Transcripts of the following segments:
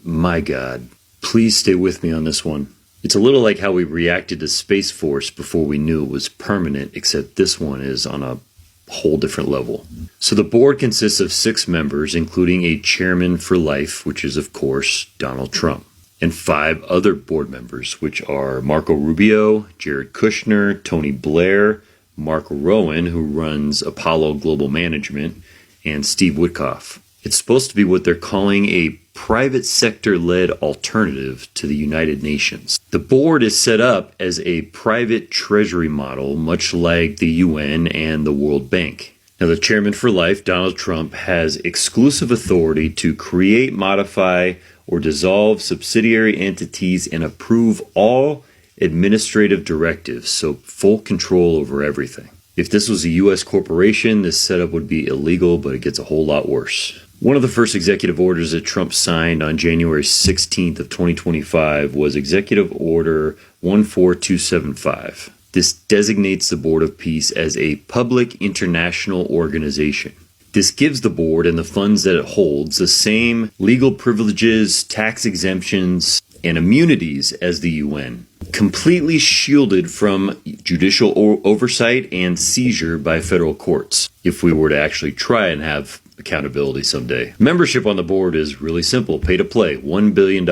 My God, please stay with me on this one. It's a little like how we reacted to Space Force before we knew it was permanent, except this one is on a whole different level. So the board consists of 6 members, including a chairman for life, which is, of course, Donald Trump, and 5 other board members, which are Marco Rubio, Jared Kushner, Tony Blair, Mark Rowan, who runs Apollo Global Management, and Steve Witkoff. It's supposed to be what they're calling a private sector-led alternative to the United Nations. The board is set up as a private treasury model, much like the UN and the World Bank. Now, the chairman for life, Donald Trump, has exclusive authority to create, modify, or dissolve subsidiary entities and approve all administrative directives, so full control over everything. If this was a U.S. corporation, this setup would be illegal, but it gets a whole lot worse. One of the first executive orders that Trump signed on January 16th of 2025 was Executive Order 14275. This designates the Board of Peace as a public international organization. This gives the board and the funds that it holds the same legal privileges, tax exemptions, and immunities as the UN, completely shielded from judicial oversight and seizure by federal courts, if we were to actually try and have accountability someday. Membership on the board is really simple, pay to play, $1 billion.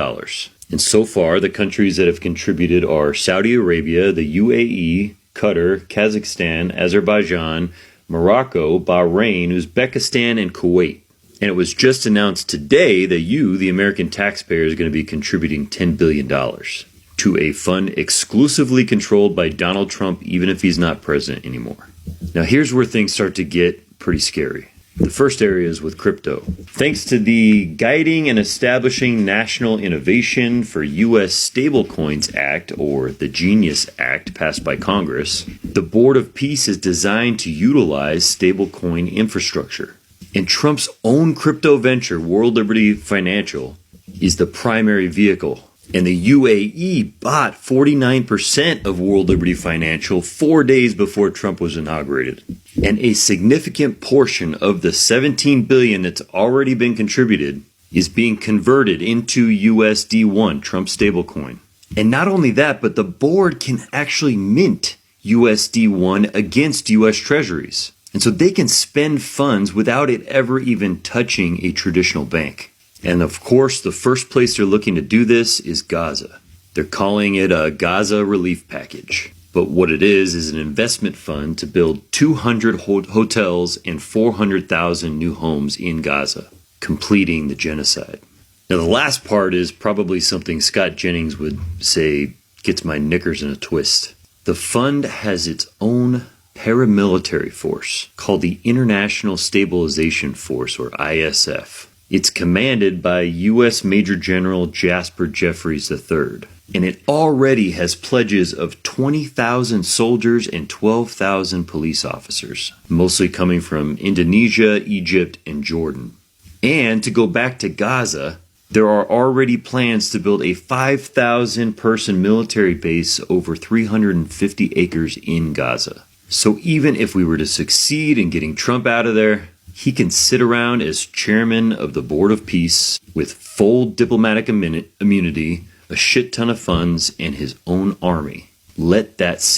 And so far, the countries that have contributed are Saudi Arabia, the UAE, Qatar, Kazakhstan, Azerbaijan, Morocco, Bahrain, Uzbekistan, and Kuwait. And it was just announced today that you, the American taxpayer, is going to be contributing $10 billion to a fund exclusively controlled by Donald Trump, even if he's not president anymore. Now, here's where things start to get pretty scary. The first area is with crypto. Thanks to the Guiding and Establishing National Innovation for U.S. Stablecoins Act, or the GENIUS Act, passed by Congress, the Board of Peace is designed to utilize stablecoin infrastructure. And Trump's own crypto venture, World Liberty Financial, is the primary vehicle. And the UAE bought 49% of World Liberty Financial 4 days before Trump was inaugurated. And a significant portion of the $17 billion that's already been contributed is being converted into USD1, Trump's stablecoin. And not only that, but the board can actually mint USD1 against US treasuries. And so they can spend funds without it ever even touching a traditional bank. And of course, the first place they're looking to do this is Gaza. They're calling it a Gaza relief package. But what it is an investment fund to build 200 hotels and 400,000 new homes in Gaza, completing the genocide. Now, the last part is probably something Scott Jennings would say gets my knickers in a twist. The fund has its own paramilitary force called the International Stabilization Force, or ISF. It's commanded by U.S. Major General Jasper Jeffries III, and it already has pledges of 20,000 soldiers and 12,000 police officers, mostly coming from Indonesia, Egypt, and Jordan. And to go back to Gaza, there are already plans to build a 5,000-person military base over 350 acres in Gaza. So even if we were to succeed in getting Trump out of there, he can sit around as chairman of the Board of Peace with full diplomatic immunity, a shit ton of funds, and his own army. Let that sink